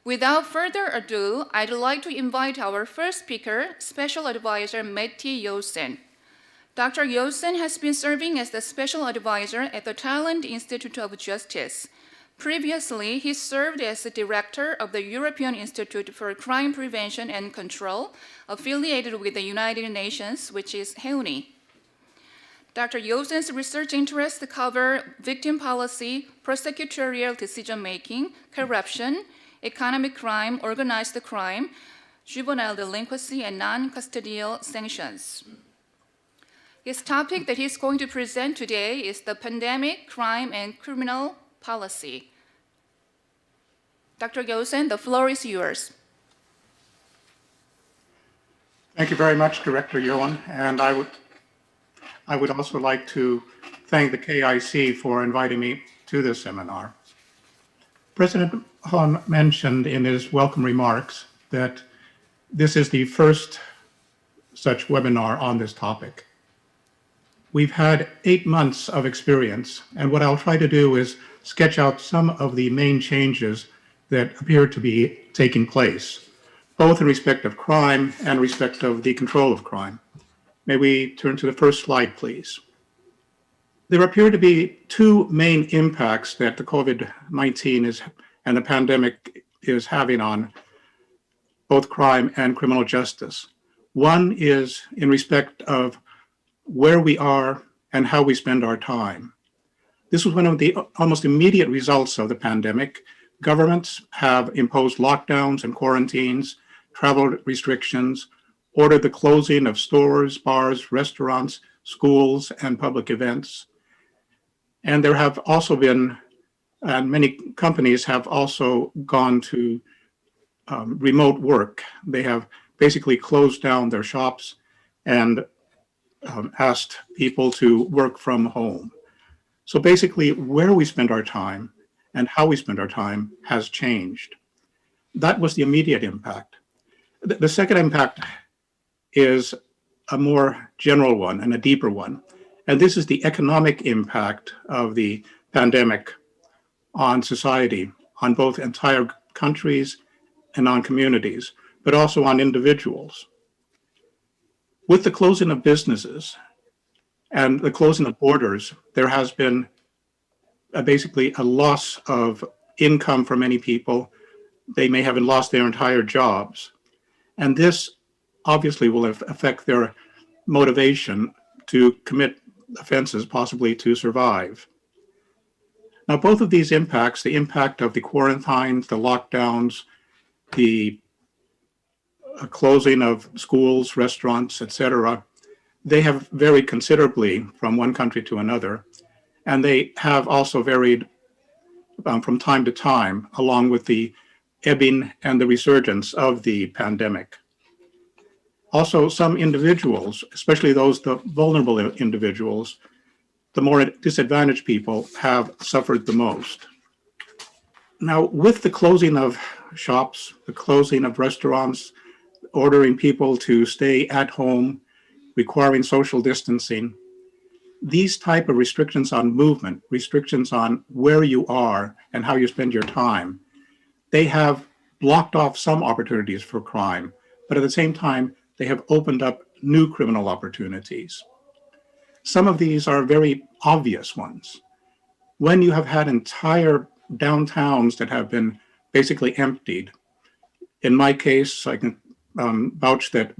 Without further ado, I'd like to invite our first speaker, Special Advisor Matti Joutsen. Dr. Joutsen has been serving as the Special Advisor at the Thailand Institute of Justice. Previously, he served as the Director of the European Institute for Crime Prevention and Control, affiliated with the United Nations, which is HEUNI. Dr. Joutsen's research interests cover victim policy, prosecutorial decision-making, corruption, economic crime, organized crime, juvenile delinquency, and non-custodial sanctions. His topic that he's going to present today is the pandemic, crime, and criminal policy. Dr. Joutsen, the floor is yours. Thank you very much, Director Johan, and I would also like to thank the KIC for inviting me to this seminar. President Han mentioned in his welcome remarks that this is the first such webinar on this topic. We've had 8 months of experience, and what I'll try to do is sketch out some of the main changes that appear to be taking place, both in respect of crime and respect of the control of crime. May we turn to the first slide, please? There appear to be two main impacts that the COVID-19 and the pandemic is having on both crime and criminal justice. One is in respect of where we are and how we spend our time. This was one of the almost immediate results of the pandemic. Governments have imposed lockdowns and quarantines, travel restrictions, ordered the closing of stores, bars, restaurants, schools, and public events. And there have also been, and many companies have also gone to remote work. They have basically closed down their shops and asked people to work from home. So basically, where we spend our time and how we spend our time has changed. That was the immediate impact. The second impact is a more general one and a deeper one. And this is the economic impact of the pandemic on society, on both entire countries and on communities, but also on individuals. With the closing of businesses and the closing of borders, there has been basically a loss of income for many people. They may have lost their entire jobs. And this obviously will affect their motivation to commit offenses, possibly to survive. Now, both of these impacts, the impact of the quarantines, the lockdowns, the closing of schools, restaurants, etc., they have varied considerably from one country to another. And they have also varied from time to time, along with the ebbing and the resurgence of the pandemic. Also, some individuals, especially the vulnerable individuals, the more disadvantaged people, have suffered the most. Now, with the closing of shops, the closing of restaurants, ordering people to stay at home, requiring social distancing, these type of restrictions on movement, restrictions on where you are and how you spend your time, they have blocked off some opportunities for crime, but at the same time, they have opened up new criminal opportunities. Some of these are very obvious ones. When you have had entire downtowns that have been basically emptied, in my case, I can vouch that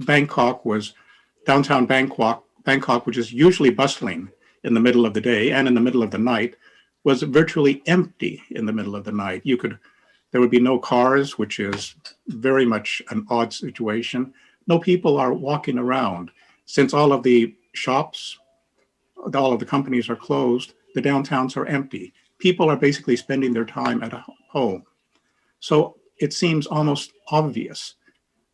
downtown Bangkok, which is usually bustling in the middle of the day and in the middle of the night, was virtually empty in the middle of the night. There would be no cars, which is very much an odd situation. No people are walking around. Since all of the shops, all of the companies are closed, the downtowns are empty. People are basically spending their time at home. So it seems almost obvious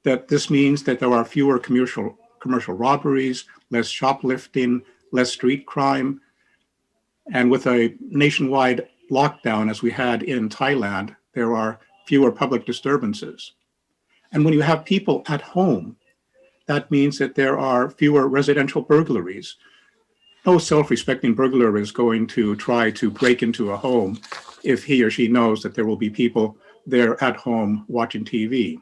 that this means that there are fewer commercial robberies, less shoplifting, less street crime. And with a nationwide lockdown, as we had in Thailand, there are fewer public disturbances. And when you have people at home, that means that there are fewer residential burglaries. No self-respecting burglar is going to try to break into a home if he or she knows that there will be people they're at home watching TV.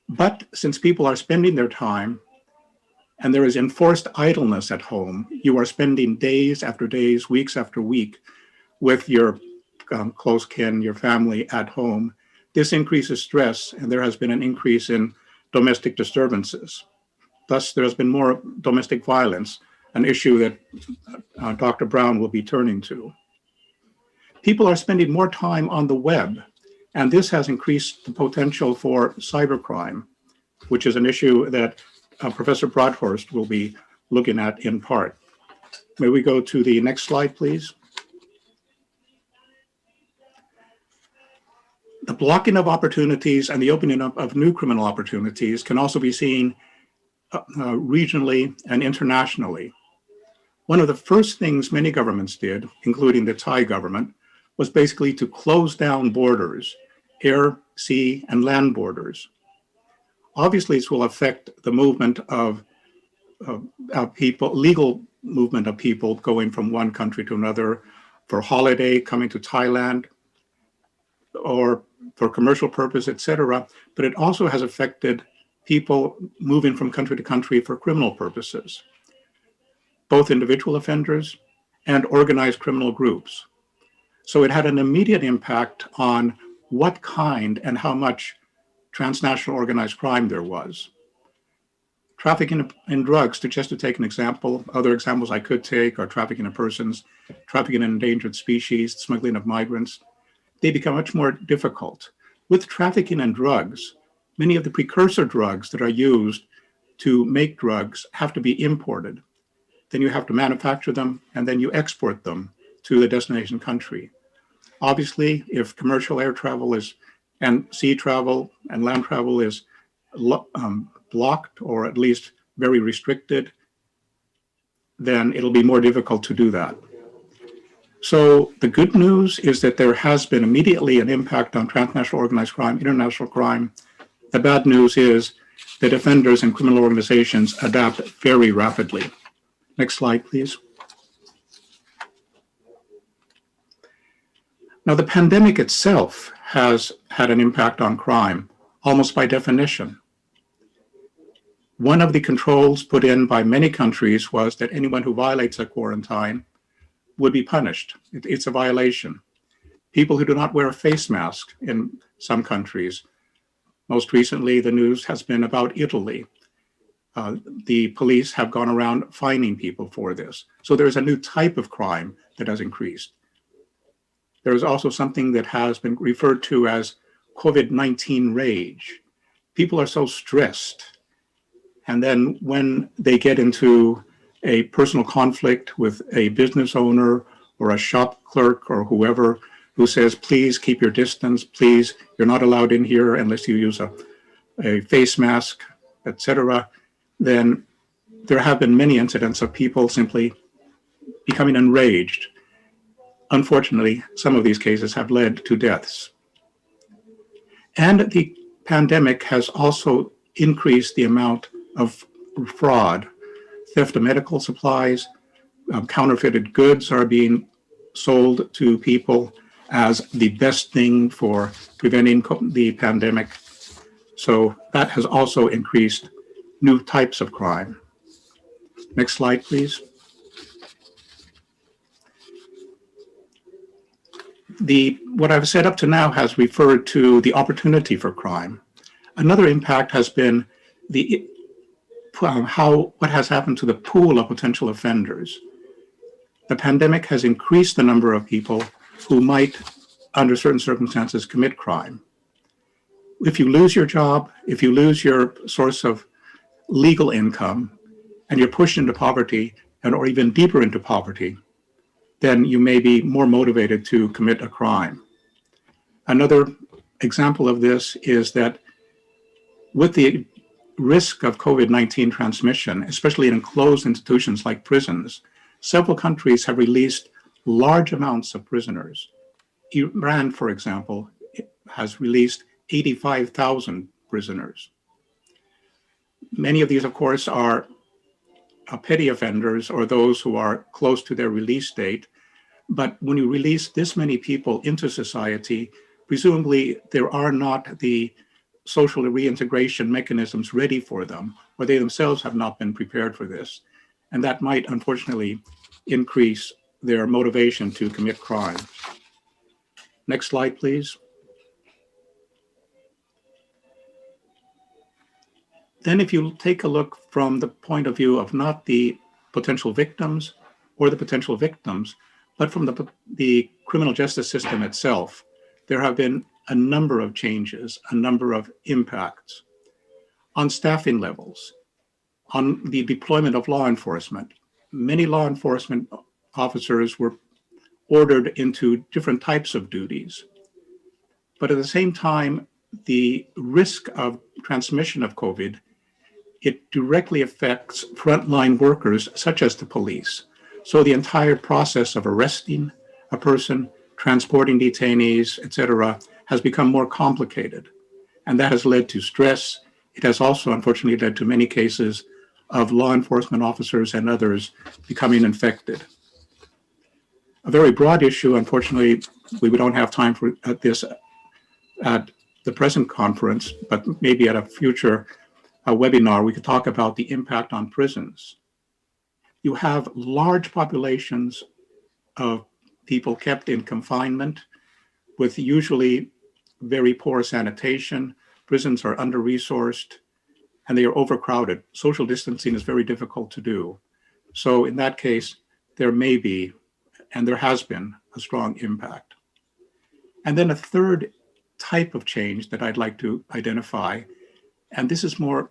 But since people are spending their time and there is enforced idleness at home, you are spending days after days, weeks after week with your close kin, your family at home. This increases stress, and there has been an increase in domestic disturbances. Thus, there has been more domestic violence, an issue that Dr. Brown will be turning to. People are spending more time on the web, and this has increased the potential for cybercrime, which is an issue that Professor Broadhurst will be looking at in part. May we go to the next slide, please? The blocking of opportunities and the opening up of new criminal opportunities can also be seen regionally and internationally. One of the first things many governments did, including the Thai government, was basically to close down borders, air, sea, and land borders. Obviously, this will affect the movement of people, legal movement of people going from one country to another for holiday, coming to Thailand, or for commercial purpose, etc. But it also has affected people moving from country to country for criminal purposes, both individual offenders and organized criminal groups. So it had an immediate impact on what kind and how much transnational organized crime there was. Trafficking in drugs, just to take an example, other examples I could take are trafficking of persons, trafficking in endangered species, smuggling of migrants. They become much more difficult. With trafficking in drugs, many of the precursor drugs that are used to make drugs have to be imported. Then you have to manufacture them, and then you export them to the destination country. Obviously, if commercial air travel and sea travel and land travel is blocked or at least very restricted, then it'll be more difficult to do that. So the good news is that there has been immediately an impact on transnational organized crime, international crime. The bad news is that offenders and criminal organizations adapt very rapidly. Next slide, please. Now, the pandemic itself has had an impact on crime, almost by definition. One of the controls put in by many countries was that anyone who violates a quarantine would be punished. It's a violation. People who do not wear a face mask in some countries. Most recently, the news has been about Italy. The police have gone around fining people for this. So there's a new type of crime that has increased. There is also something that has been referred to as COVID-19 rage. People are so stressed. And then when they get into a personal conflict with a business owner or a shop clerk or whoever who says, please keep your distance, please, you're not allowed in here unless you use a face mask, etc., then there have been many incidents of people simply becoming enraged. Unfortunately, some of these cases have led to deaths. And the pandemic has also increased the amount of fraud. Theft of medical supplies, counterfeited goods are being sold to people as the best thing for preventing the pandemic. So that has also increased new types of crime. Next slide, please. What I've said up to now has referred to the opportunity for crime. Another impact has been what has happened to the pool of potential offenders. The pandemic has increased the number of people who might, under certain circumstances, commit crime. If you lose your job, if you lose your source of legal income, and you're pushed into poverty, or even deeper into poverty, then you may be more motivated to commit a crime. Another example of this is that with the risk of COVID-19 transmission, especially in enclosed institutions like prisons, several countries have released large amounts of prisoners. Iran, for example, has released 85,000 prisoners. Many of these, of course, are petty offenders or those who are close to their release date. But when you release this many people into society, presumably there are not the social reintegration mechanisms ready for them, or they themselves have not been prepared for this. And that might, unfortunately, increase their motivation to commit crime. Next slide, please. Then if you take a look from the point of view of not the potential victims or the potential victims, but from the criminal justice system itself, there have been a number of changes, a number of impacts on staffing levels, on the deployment of law enforcement. Many law enforcement officers were ordered into different types of duties. But at the same time, the risk of transmission of COVID, it directly affects frontline workers such as the police. So the entire process of arresting a person, transporting detainees, etc., has become more complicated. And that has led to stress. It has also, unfortunately, led to many cases of law enforcement officers and others becoming infected. A very broad issue, unfortunately, we don't have time for this at the present conference, but maybe at a future webinar, we could talk about the impact on prisons. You have large populations of people kept in confinement with usually very poor sanitation. Prisons are under-resourced and they are overcrowded. Social distancing is very difficult to do. So in that case, there may be, and there has been, a strong impact. And then a third type of change that I'd like to identify, and this is more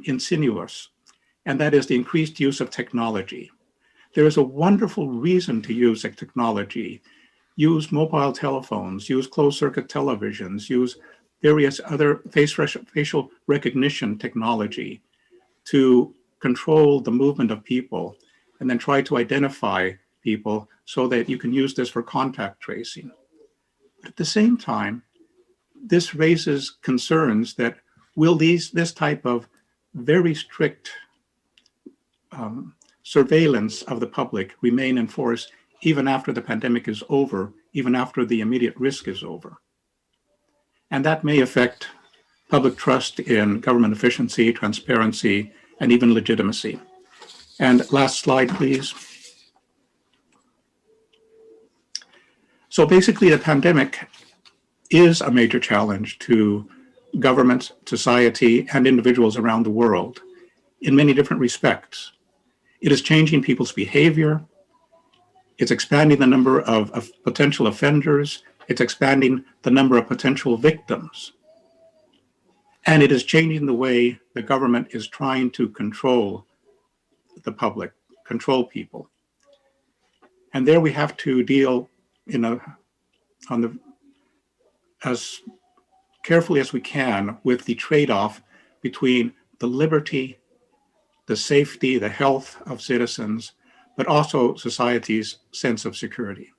insidious, and that is the increased use of technology. There is a wonderful reason to use technology. Use mobile telephones, use closed-circuit televisions, use various other facial recognition technology to control the movement of people, and then try to identify people so that you can use this for contact tracing. But at the same time, this raises concerns that will this type of very strict surveillance of the public remain in force even after the pandemic is over, even after the immediate risk is over. And that may affect public trust in government efficiency, transparency, and even legitimacy. And last slide, please. So basically, the pandemic is a major challenge to government, society, and individuals around the world in many different respects. It is changing people's behavior. It's expanding the number of potential offenders. It's expanding the number of potential victims. And it is changing the way the government is trying to control the public, control people. And there we have to deal as carefully as we can with the trade-off between the liberty, the safety, the health of citizens, but also society's sense of security.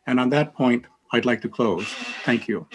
And on that point, I'd like to close. Thank you.